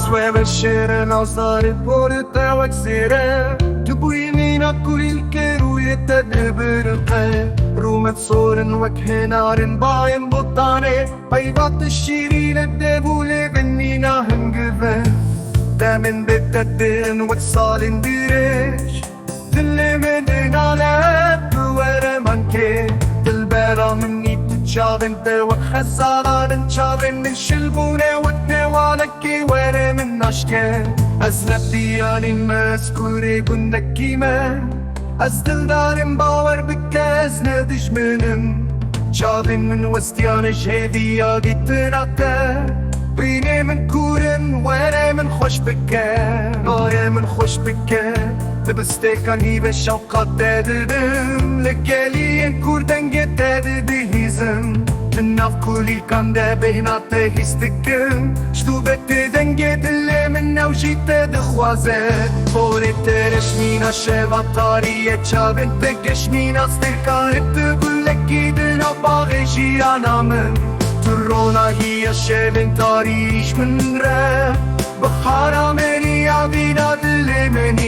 sueve الشارع نصاري بورتا وكسيرة تبوي مينا كل الكيرو يتدبر القلب رومة صور وجه نار باين بطاني بيضات الشيرين الدبولة بنينا هنقفل دامن بالتدين وتصال نديرش دل من على بوارة منكي دل بارا مني تتشاغن دوا خسارة نشاغن الشلبونة وتنوالكي وارة من نشكي أزلب دياني مسكوري كنك كيمان أزدل دارم باور بكاز ندش منم شاغن من وستيان شهدية جيتناتا بيني من كورن وانا من خوش بكان وانا من خوش بكان تبستيكان هي بالشوقات داددم لقالي كوردن جداددهيزم الناف كولي كان دا بينات هيستكم شتو بتدن جد اللي منا وجيت دخوازت بوري ترشمينا شباب طارية شابن تكشمينا استركان تقول لك جيدنا باغي جيانا من ترونا هي الشبن تاريش من راب بخارة مني عبينا دل مني